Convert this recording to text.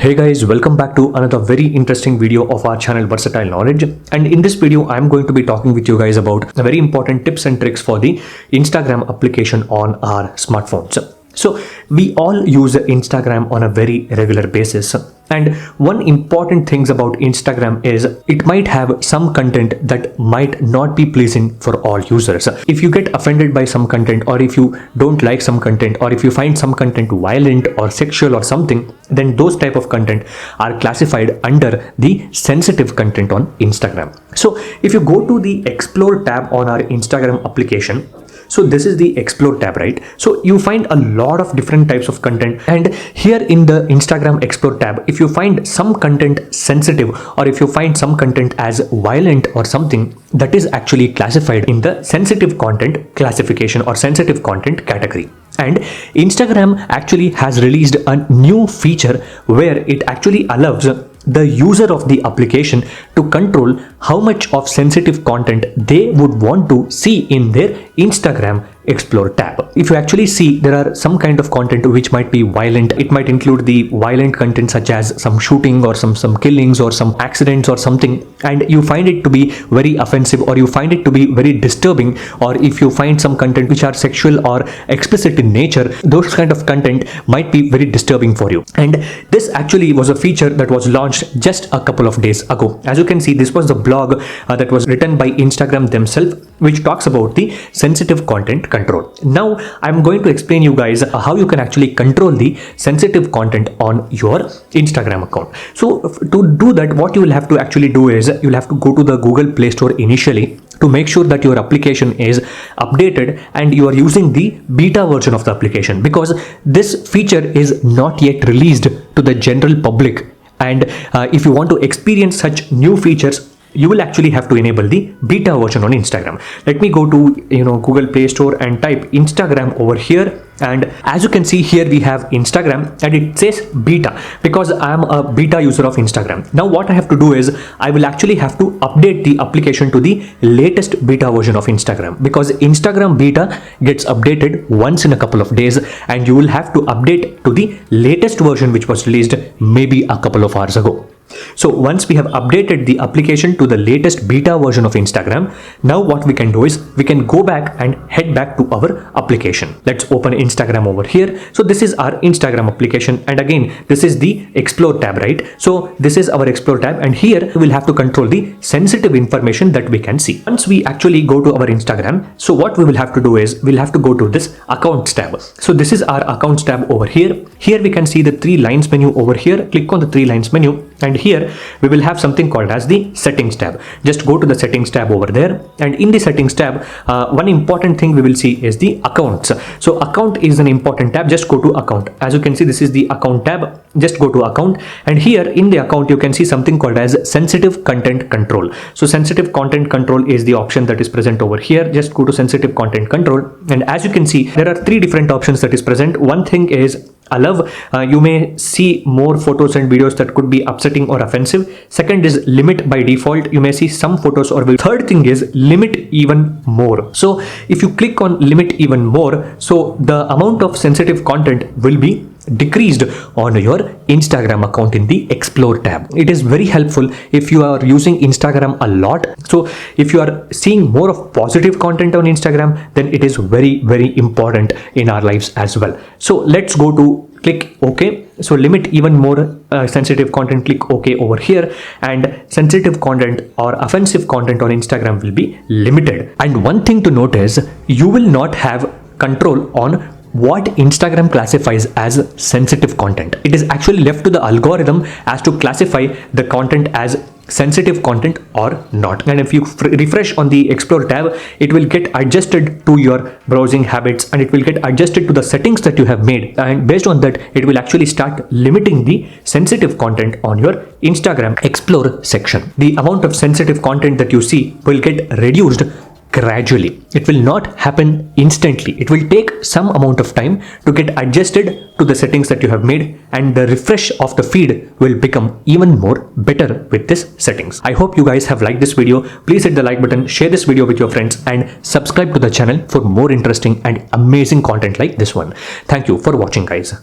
Hey guys, welcome back to another very interesting video of our channel Versatile Knowledge. And in this video, I'm going to be talking with you guys about the very important tips and tricks for the Instagram application on our smartphones. So we all use Instagram on a very regular basis. And one important thing about Instagram is it might have some content that might not be pleasing for all users. If you get offended by some content, or if you don't like some content, or if you find some content violent or sexual or something, then those type of content are classified under the sensitive content on Instagram. So if you go to the Explore tab on our Instagram application, so this is the Explore tab, right? So you find a lot of different types of content, and here in the Instagram Explore tab, if you find some content sensitive, or if you find some content as violent or something, that is actually classified in the sensitive content classification or sensitive content category. And Instagram actually has released a new feature where it actually allows the user of the application to control how much of sensitive content they would want to see in their Instagram Explore tab. If you actually see, there are some kind of content which might be violent. It might include the violent content such as some shooting or some killings or some accidents or something, and you find it to be very offensive, or you find it to be very disturbing, or if you find some content which are sexual or explicit in nature, those kind of content might be very disturbing for you. And this actually was a feature that was launched just a couple of days ago. As you can see, this was the blog that was written by Instagram themselves, which talks about the sensitive content control. Now I'm going to explain you guys how you can actually control the sensitive content on your Instagram account. So to do that, what you will have to actually do is you'll have to go to the Google Play Store initially to make sure that your application is updated and you are using the beta version of the application, because this feature is not yet released to the general public. And if you want to experience such new features, you will actually have to enable the beta version on Instagram. Let me go to Google Play Store and type Instagram over here, and as you can see here we have Instagram and it says beta because I am a beta user of Instagram. Now what I have to do is I will actually have to update the application to the latest beta version of Instagram, because Instagram beta gets updated once in a couple of days, and you will have to update to the latest version which was released maybe a couple of hours ago. So once we have updated the application to the latest beta version of Instagram, now what we can do is we can go back and head back to our application. Let's open Instagram over here. So this is our Instagram application, and again this is the Explore tab, right? So this is our Explore tab, and here we'll have to control the sensitive information that we can see. Once we actually go to our Instagram, so what we will have to do is we'll have to go to this Accounts tab. So this is our Accounts tab over here. Here we can see the three lines menu over here. Click on the three lines menu, and here we will have something called as the Settings tab. Just go to the Settings tab over there, and in the Settings tab, one important thing we will see is the Accounts. So Account is an important tab. Just go to Account. As you can see, this is the Account tab. Just go to Account, and here in the Account you can see something called as Sensitive Content Control. So Sensitive Content Control is the option that is present over here. Just go to Sensitive Content Control, and as you can see, there are three different options that is present. One thing is allow, you may see more photos and videos that could be upsetting or offensive. Second is limit by default. You may see some photos or videos. Third thing is limit even more. So if you click on limit even more, so the amount of sensitive content will be decreased on your Instagram account in the Explore tab. It is very helpful if you are using Instagram a lot. So if you are seeing more of positive content on Instagram, then it is very, very important in our lives as well. So let's go to click OK. So limit even more sensitive content, click OK over here, and sensitive content or offensive content on Instagram will be limited. And one thing to note is you will not have control on what Instagram classifies as sensitive content. It is actually left to the algorithm as to classify the content as sensitive content or not. And if you refresh on the Explore tab, it will get adjusted to your browsing habits, and it will get adjusted to the settings that you have made, and based on that it will actually start limiting the sensitive content on your Instagram Explore section. The amount of sensitive content that you see will get reduced gradually. It will not happen instantly. It will take some amount of time to get adjusted to the settings that you have made, and the refresh of the feed will become even more better with this settings. I hope you guys have liked this video. Please hit the like button, share this video with your friends, and subscribe to the channel for more interesting and amazing content like this one. Thank you for watching, guys.